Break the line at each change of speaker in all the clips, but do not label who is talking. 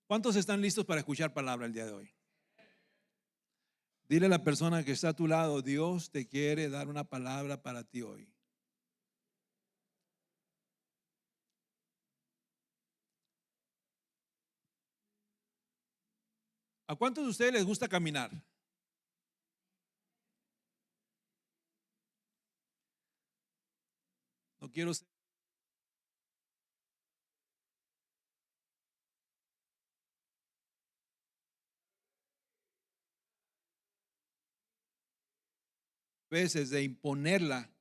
¿Cuántos están listos para escuchar palabra el día de hoy? Dile a la persona que está a tu lado, Dios te quiere dar una palabra para ti hoy. ¿A cuántos de ustedes les gusta caminar? No quiero ser veces de imponerla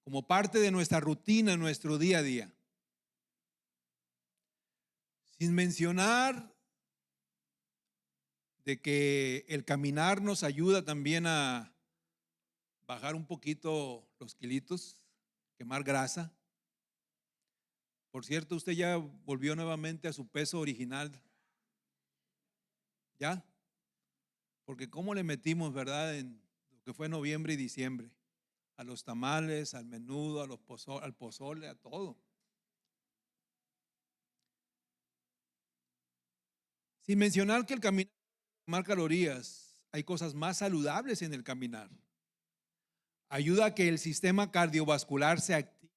como parte de nuestra rutina, nuestro día a día. Sin mencionar de que el caminar nos ayuda también a bajar un poquito los kilitos, quemar grasa. Por cierto, usted ya volvió nuevamente a su peso original. ¿Ya? Porque cómo le metimos, ¿verdad? En lo que fue noviembre y diciembre. A los tamales, al menudo, al pozole, a todo. Sin mencionar que el caminar, quemar calorías, hay cosas más saludables en el caminar. Ayuda a que el sistema cardiovascular se active.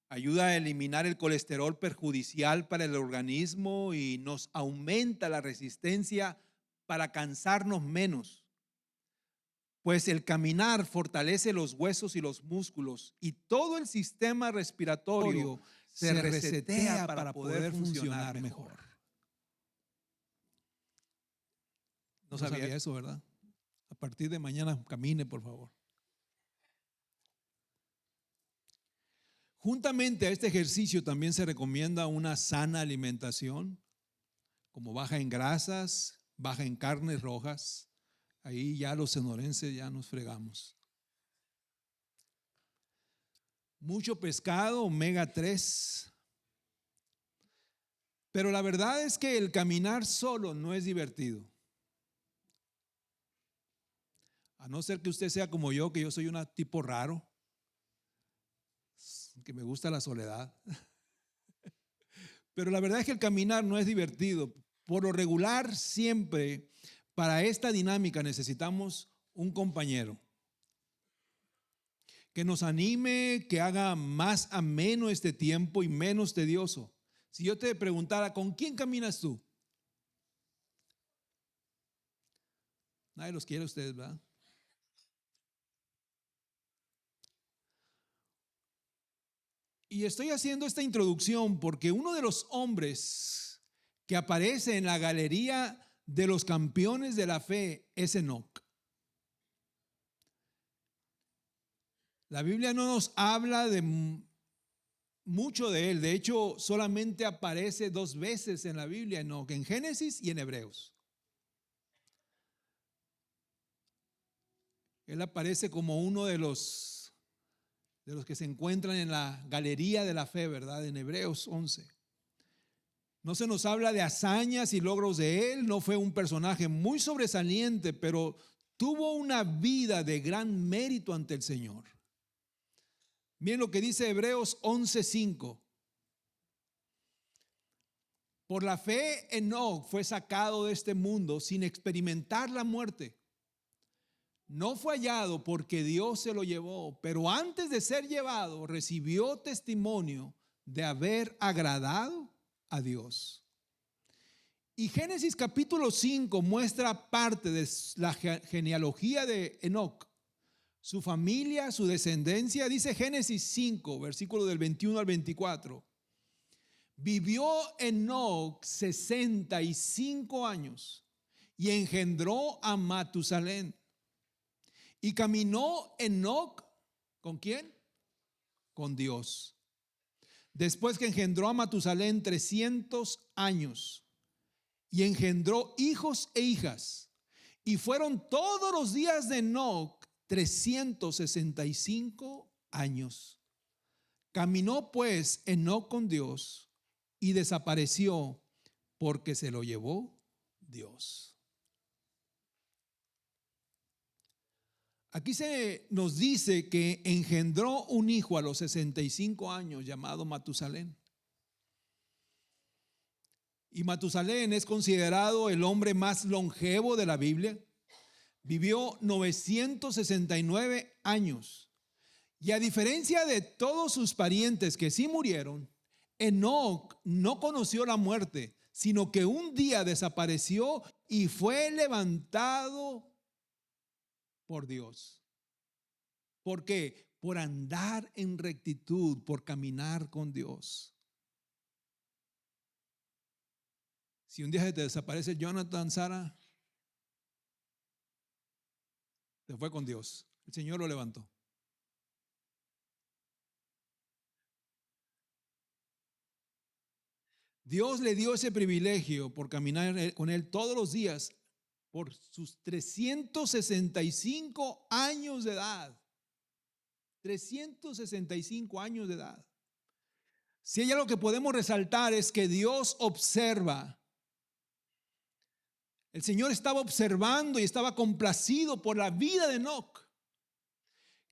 Ayuda a eliminar el colesterol perjudicial para el organismo y nos aumenta la resistencia para cansarnos menos. Pues el caminar fortalece los huesos y los músculos y todo el sistema respiratorio se resetea para poder funcionar mejor. No sabía eso, ¿verdad? A partir de mañana camine, por favor. Juntamente a este ejercicio también se recomienda una sana alimentación, como baja en grasas, baja en carnes rojas. Ahí ya los sonorenses ya nos fregamos. Mucho pescado, omega 3. Pero la verdad es que el caminar solo no es divertido. A no ser que usted sea como yo, que yo soy un tipo raro, que me gusta la soledad. Pero la verdad es que el caminar no es divertido. Por lo regular, siempre para esta dinámica necesitamos un compañero que nos anime, que haga más ameno este tiempo y menos tedioso. Si yo te preguntara, ¿con quién caminas tú? Nadie los quiere a ustedes, ¿verdad? Y estoy haciendo esta introducción porque uno de los hombres que aparece en la galería de los campeones de la fe es Enoc. La Biblia no nos habla de mucho de él. De hecho, solamente aparece 2 veces en la Biblia, Enoc, en Génesis y en Hebreos. Él aparece como uno de los que se encuentran en la galería de la fe, ¿verdad? En Hebreos 11. No se nos habla de hazañas y logros de él, no fue un personaje muy sobresaliente, pero tuvo una vida de gran mérito ante el Señor. Miren lo que dice Hebreos 11:5. Por la fe, Enoc fue sacado de este mundo sin experimentar la muerte. No fue hallado porque Dios se lo llevó, pero antes de ser llevado recibió testimonio de haber agradado a Dios. Y Génesis capítulo 5 muestra parte de la genealogía de Enoc, su familia, su descendencia. Dice Génesis 5, versículo del 21 al 24. Vivió Enoc 65 años y engendró a Matusalén. Y caminó Enoc, ¿con quién? Con Dios. Después que engendró a Matusalén 300 años y engendró hijos e hijas. Y fueron todos los días de Enoc 365 años. Caminó pues Enoc con Dios y desapareció porque se lo llevó Dios. Aquí se nos dice que engendró un hijo a los 65 años llamado Matusalén. Y Matusalén es considerado el hombre más longevo de la Biblia. Vivió 969 años. Y a diferencia de todos sus parientes que sí murieron, Enoc no conoció la muerte, sino que un día desapareció y fue levantado por Dios. ¿Por qué? Por andar en rectitud, por caminar con Dios. Si un día se te desaparece Jonathan, Sara, se fue con Dios. El Señor lo levantó. Dios le dio ese privilegio por caminar con Él todos los días por sus 365 años de edad. 365 años de edad. Si hay algo que podemos resaltar es que Dios observa. El Señor estaba observando y estaba complacido por la vida de Enoc.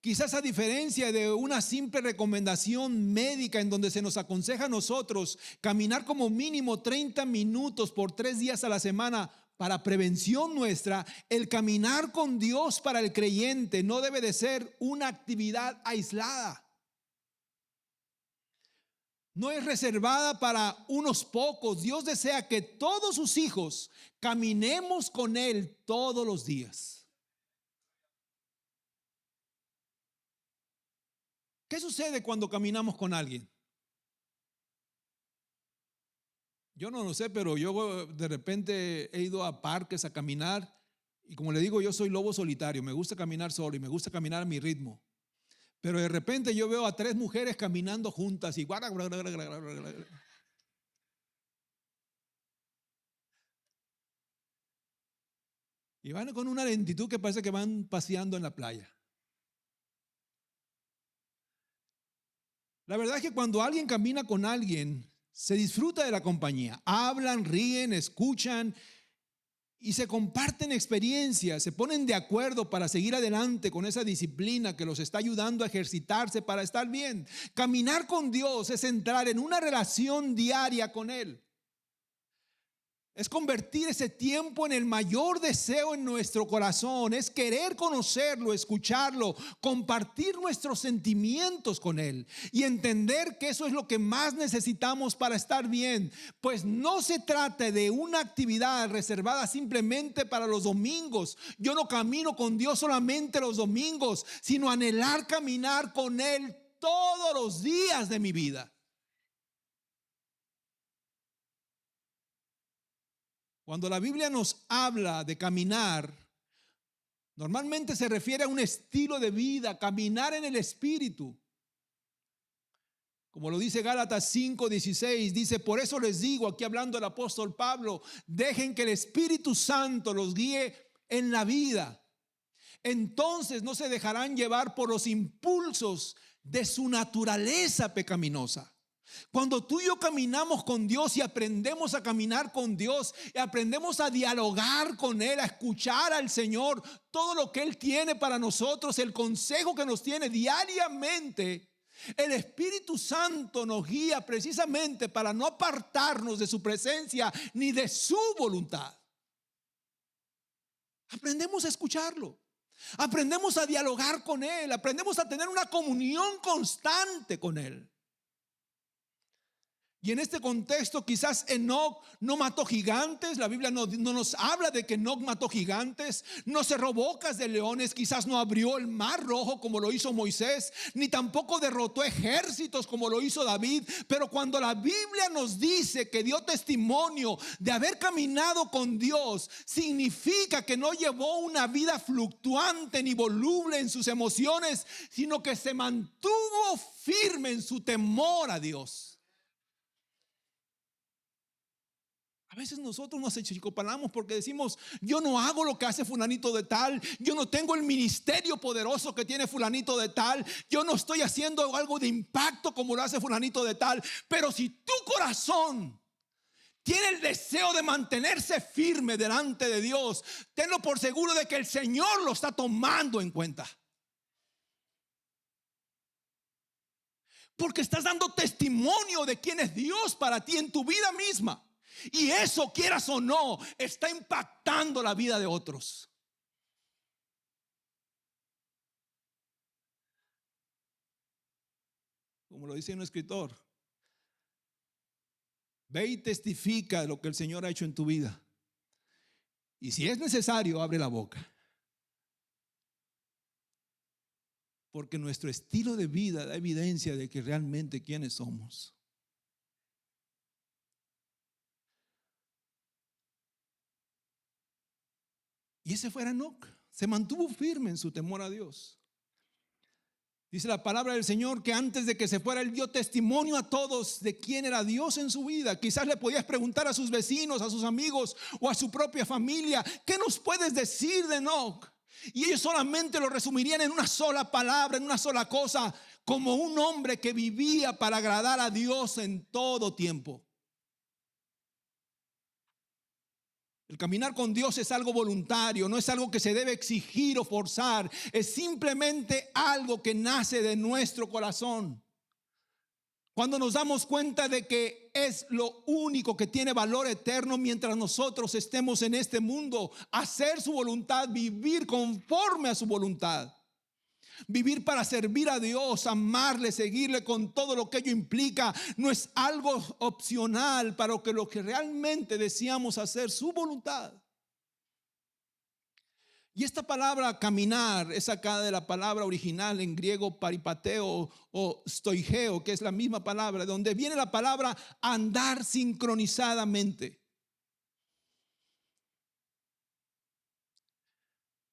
Quizás a diferencia de una simple recomendación médica en donde se nos aconseja a nosotros caminar como mínimo 30 minutos por 3 días a la semana para prevención nuestra, el caminar con Dios para el creyente no debe de ser una actividad aislada. No es reservada para unos pocos. Dios desea que todos sus hijos caminemos con Él todos los días. ¿Qué sucede cuando caminamos con alguien? Yo no lo sé, pero yo de repente he ido a parques a caminar y como le digo, yo soy lobo solitario, me gusta caminar solo y me gusta caminar a mi ritmo. Pero de repente yo veo a 3 mujeres caminando juntas y van con una lentitud que parece que van paseando en la playa. La verdad es que cuando alguien camina con alguien, se disfruta de la compañía. Hablan, ríen, escuchan y se comparten experiencias, se ponen de acuerdo para seguir adelante con esa disciplina que los está ayudando a ejercitarse para estar bien. Caminar con Dios es entrar en una relación diaria con Él. Es convertir ese tiempo en el mayor deseo en nuestro corazón. Es querer conocerlo, escucharlo, compartir nuestros sentimientos con Él y entender que eso es lo que más necesitamos para estar bien. Pues no se trata de una actividad reservada simplemente para los domingos. Yo no camino con Dios solamente los domingos, sino anhelar caminar con Él todos los días de mi vida. Cuando la Biblia nos habla de caminar, normalmente se refiere a un estilo de vida, caminar en el Espíritu. Como lo dice Gálatas 5:16, dice, por eso les digo, aquí hablando el apóstol Pablo, dejen que el Espíritu Santo los guíe en la vida. Entonces no se dejarán llevar por los impulsos de su naturaleza pecaminosa. Cuando tú y yo caminamos con Dios y aprendemos a caminar con Dios y aprendemos a dialogar con Él, a escuchar al Señor, todo lo que Él tiene para nosotros, el consejo que nos tiene diariamente, el Espíritu Santo nos guía precisamente para no apartarnos de su presencia ni de su voluntad. Aprendemos a escucharlo, aprendemos a dialogar con Él, aprendemos a tener una comunión constante con Él. Y en este contexto quizás Enoc no mató gigantes. La Biblia no nos habla de que Enoc mató gigantes. No cerró bocas de leones. Quizás no abrió el mar rojo como lo hizo Moisés. Ni tampoco derrotó ejércitos como lo hizo David. Pero cuando la Biblia nos dice que dio testimonio de haber caminado con Dios, significa que no llevó una vida fluctuante ni voluble en sus emociones, sino que se mantuvo firme en su temor a Dios. A veces nosotros nos achicopalamos porque decimos, yo no hago lo que hace fulanito de tal, yo no tengo el ministerio poderoso que tiene fulanito de tal, yo no estoy haciendo algo de impacto como lo hace fulanito de tal. Pero si tu corazón tiene el deseo de mantenerse firme delante de Dios, tenlo por seguro de que el Señor lo está tomando en cuenta. Porque estás dando testimonio de quién es Dios para ti en tu vida misma. Y eso, quieras o no, está impactando la vida de otros. Como lo dice un escritor, ve y testifica de lo que el Señor ha hecho en tu vida. Y si es necesario, abre la boca. Porque nuestro estilo de vida da evidencia de que realmente quiénes somos. Y ese fue Enoc. Se mantuvo firme en su temor a Dios. Dice la palabra del Señor que antes de que se fuera, él dio testimonio a todos de quién era Dios en su vida. Quizás le podías preguntar a sus vecinos, a sus amigos o a su propia familia: ¿qué nos puedes decir de Enoc? Y ellos solamente lo resumirían en una sola palabra, en una sola cosa: como un hombre que vivía para agradar a Dios en todo tiempo. El caminar con Dios es algo voluntario, no es algo que se debe exigir o forzar. Es simplemente algo que nace de nuestro corazón. Cuando nos damos cuenta de que es lo único que tiene valor eterno mientras nosotros estemos en este mundo, hacer su voluntad, vivir conforme a su voluntad. Vivir para servir a Dios, amarle, seguirle con todo lo que ello implica, no es algo opcional para lo que realmente deseamos hacer, su voluntad. Y esta palabra caminar es sacada de la palabra original en griego paripateo o stoigeo, que es la misma palabra, donde viene la palabra andar sincronizadamente.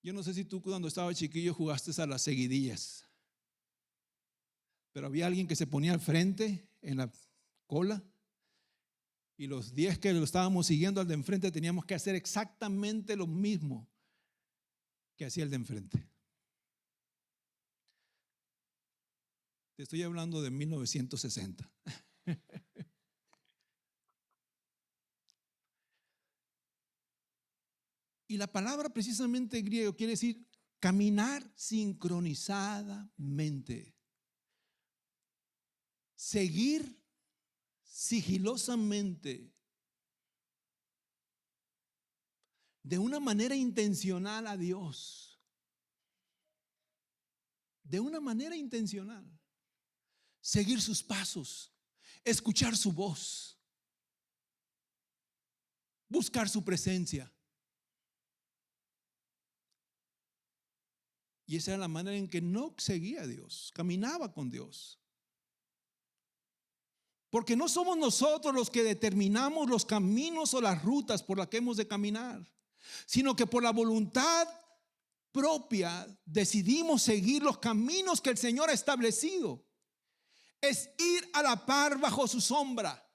Yo no sé si tú cuando estabas chiquillo jugaste a las seguidillas, pero había alguien que se ponía al frente en la cola y los 10 que lo estábamos siguiendo al de enfrente teníamos que hacer exactamente lo mismo que hacía el de enfrente. Te estoy hablando de 1960. Y la palabra precisamente en griego quiere decir caminar sincronizadamente. Seguir sigilosamente, de una manera intencional a Dios. De una manera intencional. Seguir sus pasos, escuchar su voz, buscar su presencia. Y esa era la manera en que Enoc seguía a Dios, caminaba con Dios. Porque no somos nosotros los que determinamos los caminos o las rutas por las que hemos de caminar, sino que por la voluntad propia decidimos seguir los caminos que el Señor ha establecido. Es ir a la par bajo su sombra.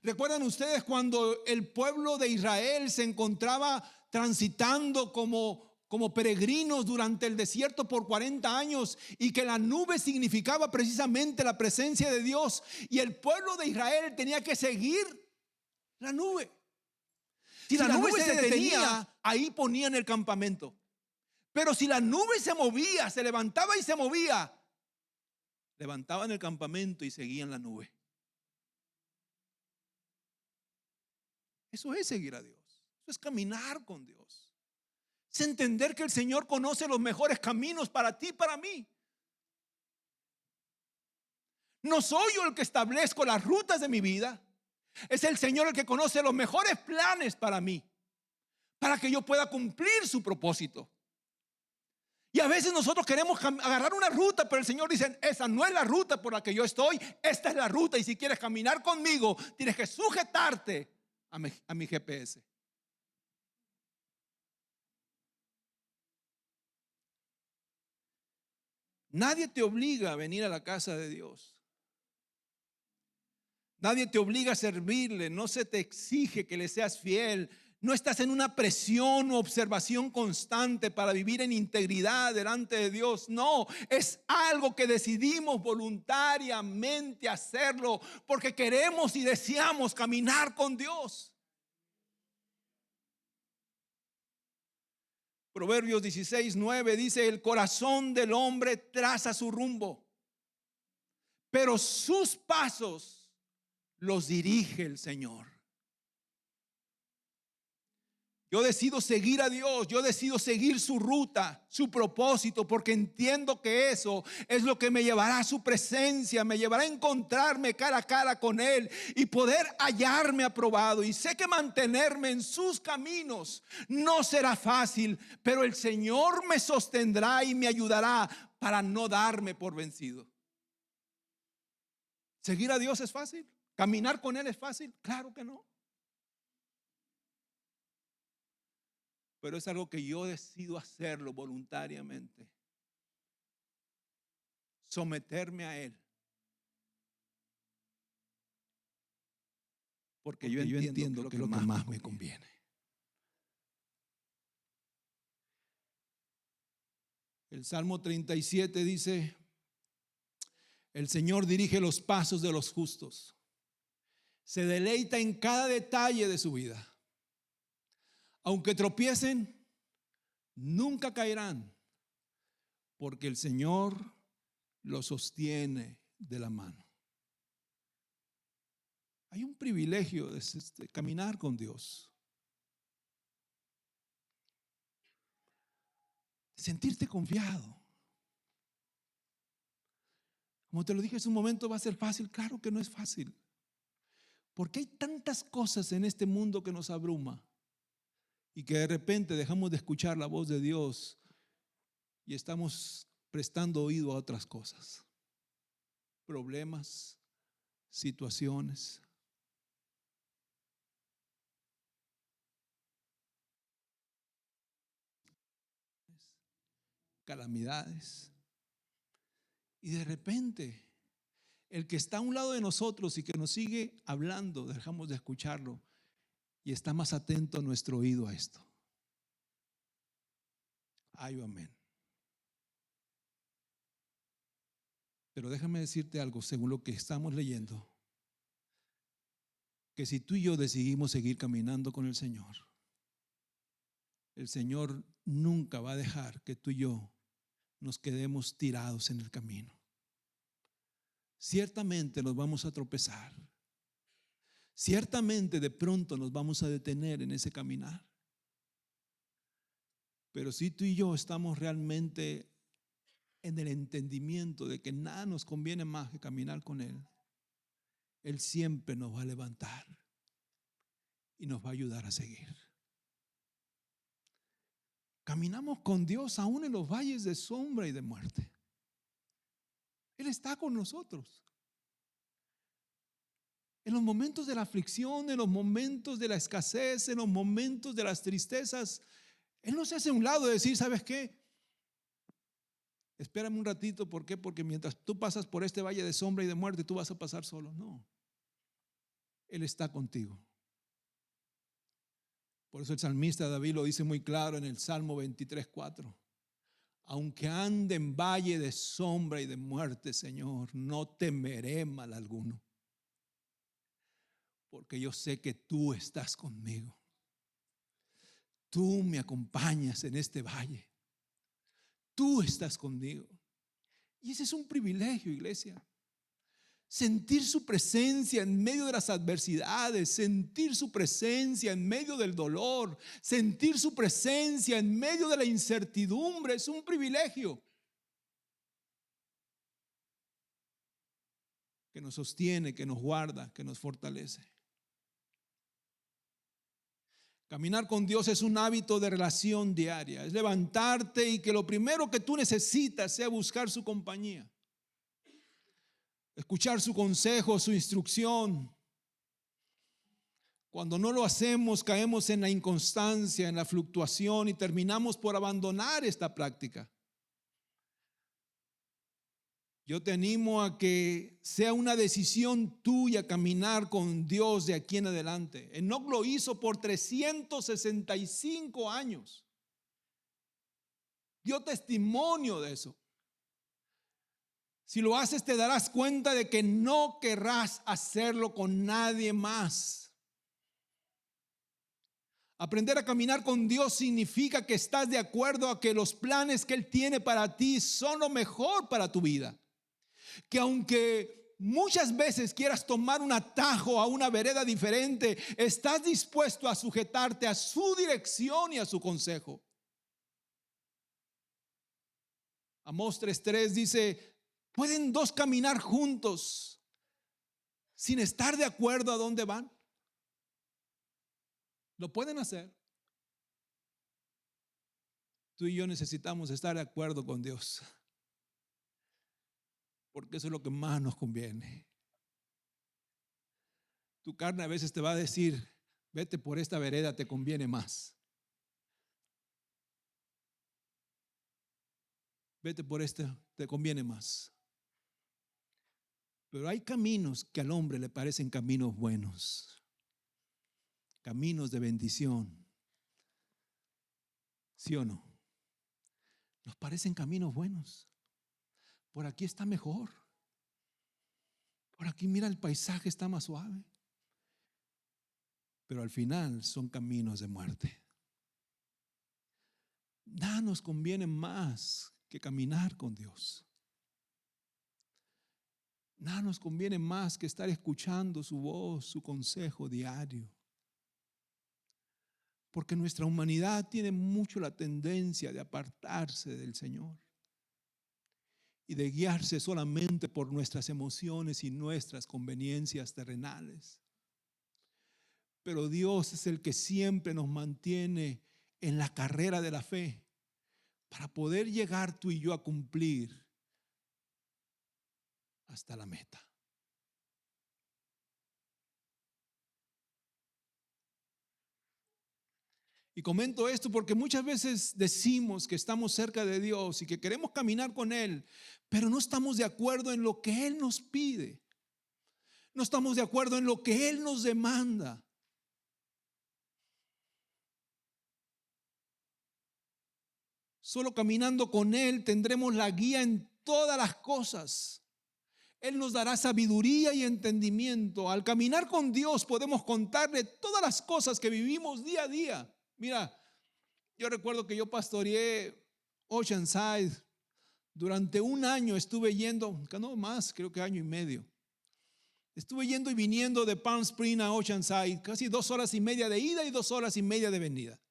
¿Recuerdan ustedes cuando el pueblo de Israel se encontraba transitando como peregrinos durante el desierto por 40 años y que la nube significaba precisamente la presencia de Dios y el pueblo de Israel tenía que seguir la nube? Si la nube se detenía, ahí ponían el campamento. Pero si la nube se movía, se levantaba y se movía, levantaban el campamento y seguían la nube. Eso es seguir a Dios. Eso es caminar con Dios. Es entender que el Señor conoce los mejores caminos para ti y para mí. No soy yo el que establezco las rutas de mi vida. Es el Señor el que conoce los mejores planes para mí, para que yo pueda cumplir su propósito. Y a veces nosotros queremos agarrar una ruta, pero el Señor dice: esa no es la ruta por la que yo estoy, esta es la ruta. Y si quieres caminar conmigo, tienes que sujetarte a mi GPS. Nadie te obliga a venir a la casa de Dios. Nadie te obliga a servirle. No se te exige que le seas fiel. No estás en una presión o observación constante para vivir en integridad delante de Dios. No, es algo que decidimos voluntariamente hacerlo porque queremos y deseamos caminar con Dios. Proverbios 16:9 dice: el corazón del hombre traza su rumbo, pero sus pasos los dirige el Señor. Yo decido seguir a Dios, yo decido seguir su ruta, su propósito, porque entiendo que eso es lo que me llevará a su presencia, me llevará a encontrarme cara a cara con Él y poder hallarme aprobado. Y sé que mantenerme en sus caminos no será fácil, pero el Señor me sostendrá y me ayudará para no darme por vencido. ¿Seguir a Dios es fácil? ¿Caminar con Él es fácil? Claro que no. Pero es algo que yo decido hacerlo voluntariamente. Someterme a Él. Porque yo entiendo que es lo que más me conviene. El Salmo 37 dice: el Señor dirige los pasos de los justos. Se deleita en cada detalle de su vida. Aunque tropiecen, nunca caerán, porque el Señor los sostiene de la mano. Hay un privilegio de caminar con Dios, de sentirte confiado. Como te lo dije hace un momento, ¿va a ser fácil? Claro que no es fácil, porque hay tantas cosas en este mundo que nos abruma y que de repente dejamos de escuchar la voz de Dios y estamos prestando oído a otras cosas, problemas, situaciones. Calamidades. Y de repente, el que está a un lado de nosotros y que nos sigue hablando, dejamos de escucharlo y está más atento nuestro oído a esto. Ay, amén. Pero déjame decirte algo, según lo que estamos leyendo, que si tú y yo decidimos seguir caminando con el Señor nunca va a dejar que tú y yo nos quedemos tirados en el camino. Ciertamente nos vamos a tropezar. Ciertamente de pronto nos vamos a detener en ese caminar. Pero si tú y yo estamos realmente en el entendimiento de que nada nos conviene más que caminar con Él, Él siempre nos va a levantar y nos va a ayudar a seguir. Caminamos con Dios aún en los valles de sombra y de muerte. Él está con nosotros. En los momentos de la aflicción, en los momentos de la escasez, en los momentos de las tristezas, Él no se hace a un lado de decir, ¿sabes qué? Espérame un ratito, ¿por qué? Porque mientras tú pasas por este valle de sombra y de muerte, tú vas a pasar solo. No, Él está contigo. Por eso el salmista David lo dice muy claro en el Salmo 23:4. Aunque ande en valle de sombra y de muerte, Señor, no temeré mal alguno, porque yo sé que tú estás conmigo. Tú me acompañas en este valle. Tú estás conmigo. Y ese es un privilegio, iglesia. Sentir su presencia en medio de las adversidades, sentir su presencia en medio del dolor, sentir su presencia en medio de la incertidumbre, es un privilegio que nos sostiene, que nos guarda, que nos fortalece. Caminar con Dios es un hábito de relación diaria, es levantarte y que lo primero que tú necesitas sea buscar su compañía. Escuchar su consejo, su instrucción. Cuando no lo hacemos, caemos en la inconstancia, en la fluctuación y terminamos por abandonar esta práctica. Yo te animo a que sea una decisión tuya caminar con Dios de aquí en adelante. Enoc lo hizo por 365 años. Dio testimonio de eso. Si lo haces, te darás cuenta de que no querrás hacerlo con nadie más. Aprender a caminar con Dios significa que estás de acuerdo a que los planes que Él tiene para ti son lo mejor para tu vida. Que aunque muchas veces quieras tomar un atajo a una vereda diferente, estás dispuesto a sujetarte a su dirección y a su consejo. Amós 3:3 dice: ¿pueden dos caminar juntos sin estar de acuerdo a dónde van? Lo pueden hacer. Tú y yo necesitamos estar de acuerdo con Dios, porque eso es lo que más nos conviene. Tu carne a veces te va a decir: vete por esta vereda, te conviene más. Vete por esta, te conviene más. Pero hay caminos que al hombre le parecen caminos buenos, caminos de bendición. ¿Sí o no? Nos parecen caminos buenos. Por aquí está mejor. Por aquí, mira, el paisaje está más suave. Pero al final son caminos de muerte. Nada nos conviene más que caminar con Dios. Nada nos conviene más que estar escuchando su voz, su consejo diario. Porque nuestra humanidad tiene mucho la tendencia de apartarse del Señor y de guiarse solamente por nuestras emociones y nuestras conveniencias terrenales. Pero Dios es el que siempre nos mantiene en la carrera de la fe para poder llegar tú y yo a cumplir hasta la meta. Y comento esto porque muchas veces decimos que estamos cerca de Dios y que queremos caminar con Él, pero no estamos de acuerdo en lo que Él nos pide. No estamos de acuerdo en lo que Él nos demanda. Solo caminando con Él tendremos la guía en todas las cosas. Él nos dará sabiduría y entendimiento. Al caminar con Dios podemos contarle todas las cosas que vivimos día a día. Mira, yo recuerdo que yo pastoreé Oceanside. Durante un año estuve yendo, no más, creo que año y medio. Estuve yendo y viniendo de Palm Springs a Oceanside, casi 2 horas y media de ida y 2 horas y media de venida.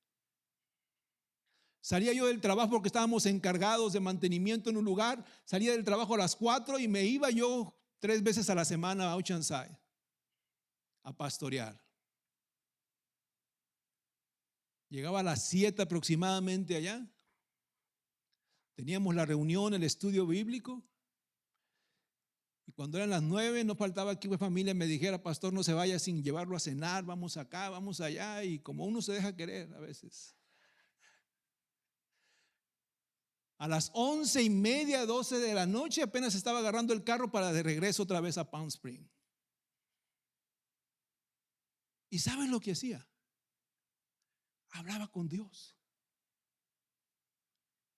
Salía yo del trabajo porque estábamos encargados de mantenimiento en un lugar. Salía del trabajo a las 4 y me iba yo 3 veces a la semana a Oceanside a pastorear. Llegaba a las 7 aproximadamente allá. Teníamos la reunión, el estudio bíblico. Y cuando eran las 9, no faltaba que mi familia me dijera: pastor, no se vaya sin llevarlo a cenar, vamos acá, vamos allá. Y como uno se deja querer a veces. A las 11:30, 12 de la noche apenas estaba agarrando el carro para de regreso otra vez a Palm Springs. ¿Y saben lo que hacía? Hablaba con Dios.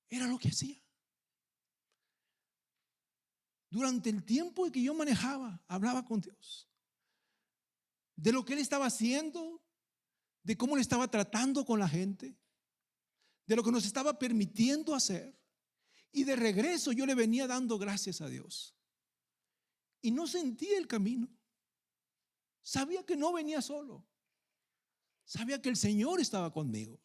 Era lo que hacía. Durante el tiempo en que yo manejaba, hablaba con Dios. De lo que Él estaba haciendo, de cómo le estaba tratando con la gente, de lo que nos estaba permitiendo hacer. Y de regreso yo le venía dando gracias a Dios. Y no sentía el camino. Sabía que no venía solo. Sabía que el Señor estaba conmigo.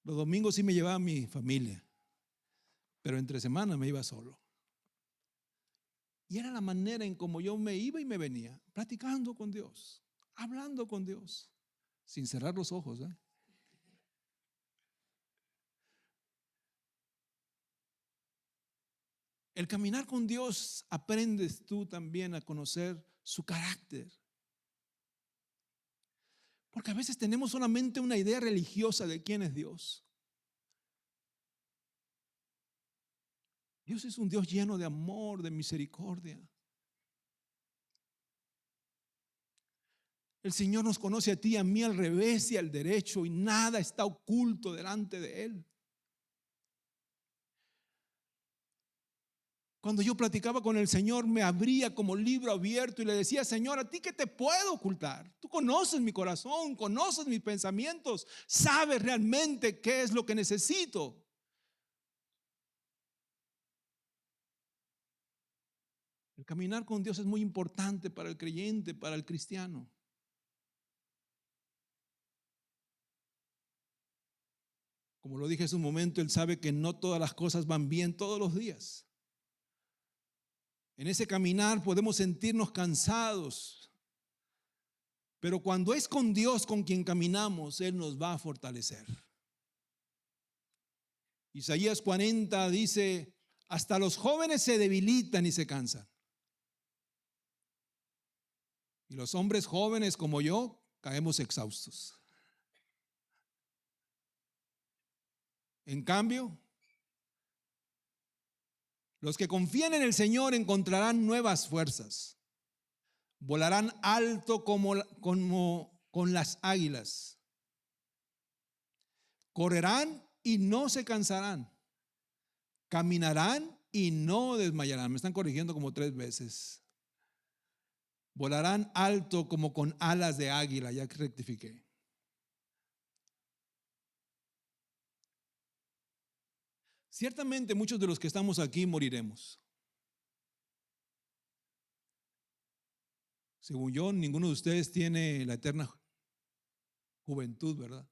Los domingos sí me llevaba a mi familia, pero entre semana me iba solo. Y era la manera en como yo me iba y me venía, platicando con Dios, hablando con Dios, sin cerrar los ojos, ¿eh? El caminar con Dios, aprendes tú también a conocer su carácter. Porque a veces tenemos solamente una idea religiosa de quién es Dios. Dios es un Dios lleno de amor, de misericordia. El Señor nos conoce a ti y a mí al revés y al derecho, y nada está oculto delante de Él. Cuando yo platicaba con el Señor, me abría como libro abierto y le decía: Señor, ¿a ti qué te puedo ocultar? Tú conoces mi corazón, conoces mis pensamientos, sabes realmente qué es lo que necesito. Caminar con Dios es muy importante para el creyente, para el cristiano. Como lo dije hace un momento, Él sabe que no todas las cosas van bien todos los días. En ese caminar podemos sentirnos cansados, pero cuando es con Dios con quien caminamos, Él nos va a fortalecer. Isaías 40 dice, hasta los jóvenes se debilitan y se cansan. Y los hombres jóvenes como yo caemos exhaustos. En cambio, los que confían en el Señor encontrarán nuevas fuerzas. Volarán alto como con las águilas. Correrán y no se cansarán. Caminarán y no desmayarán. Me están corrigiendo como 3 veces. Volarán alto como con alas de águila. Ya rectifiqué. Ciertamente muchos de los que estamos aquí moriremos. Según yo, ninguno de ustedes tiene la eterna juventud, ¿verdad?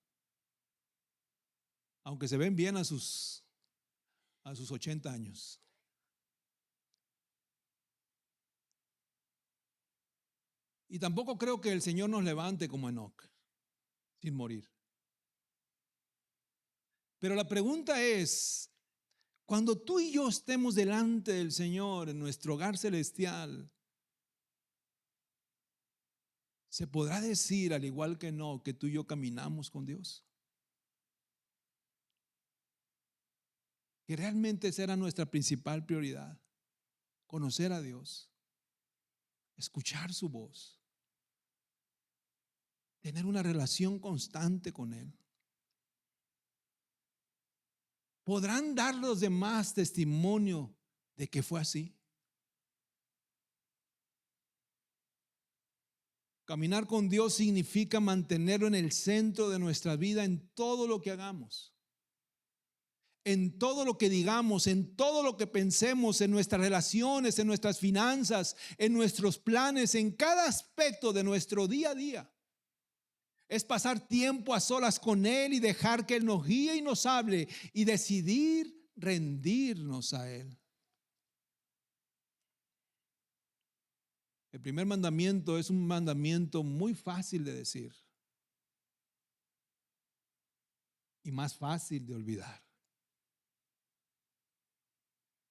Aunque se ven bien a sus 80 años. Y tampoco creo que el Señor nos levante como Enoc, sin morir. Pero la pregunta es, cuando tú y yo estemos delante del Señor en nuestro hogar celestial, ¿se podrá decir, al igual que Enoc, que tú y yo caminamos con Dios? Que realmente esa era nuestra principal prioridad, conocer a Dios, escuchar su voz, tener una relación constante con Él. ¿Podrán dar los demás testimonio de que fue así? Caminar con Dios significa mantenerlo en el centro de nuestra vida en todo lo que hagamos, en todo lo que digamos, en todo lo que pensemos, en nuestras relaciones, en nuestras finanzas, en nuestros planes, en cada aspecto de nuestro día a día. Es pasar tiempo a solas con Él y dejar que Él nos guíe y nos hable y decidir rendirnos a Él. El primer mandamiento es un mandamiento muy fácil de decir y más fácil de olvidar.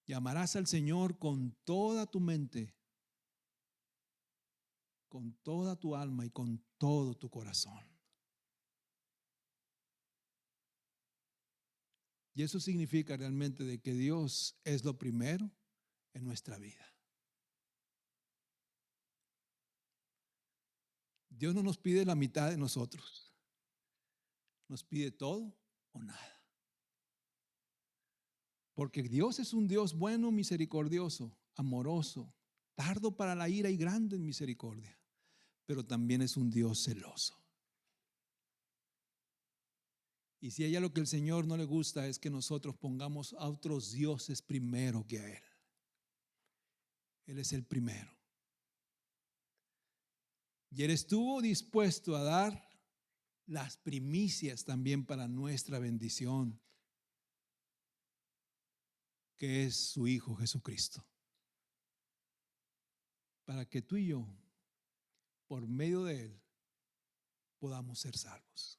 Y amarás al Señor con toda tu mente, con toda tu alma y con todo tu corazón. Y eso significa realmente de que Dios es lo primero en nuestra vida. Dios no nos pide la mitad de nosotros. Nos pide todo o nada. Porque Dios es un Dios bueno, misericordioso, amoroso, tardo para la ira y grande en misericordia. Pero también es un Dios celoso. Y si hay algo que el Señor no le gusta es que nosotros pongamos a otros dioses primero que a Él. Él es el primero. Y Él estuvo dispuesto a dar las primicias también para nuestra bendición, que es su Hijo Jesucristo. Para que tú y yo, por medio de Él, podamos ser salvos.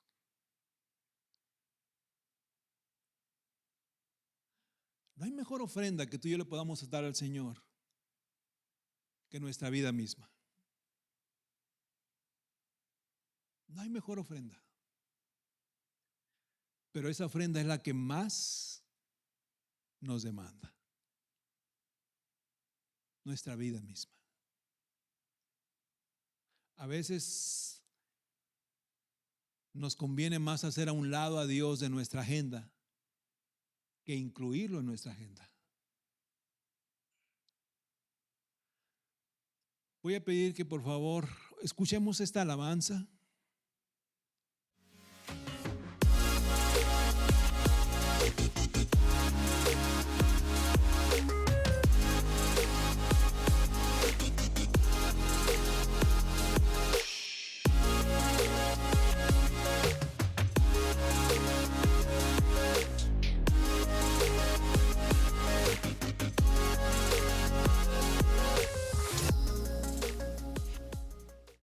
No hay mejor ofrenda que tú y yo le podamos dar al Señor que nuestra vida misma. No hay mejor ofrenda. Pero esa ofrenda es la que más nos demanda. Nuestra vida misma. A veces nos conviene más hacer a un lado a Dios de nuestra agenda que incluirlo en nuestra agenda. Voy a pedir que por favor escuchemos esta alabanza.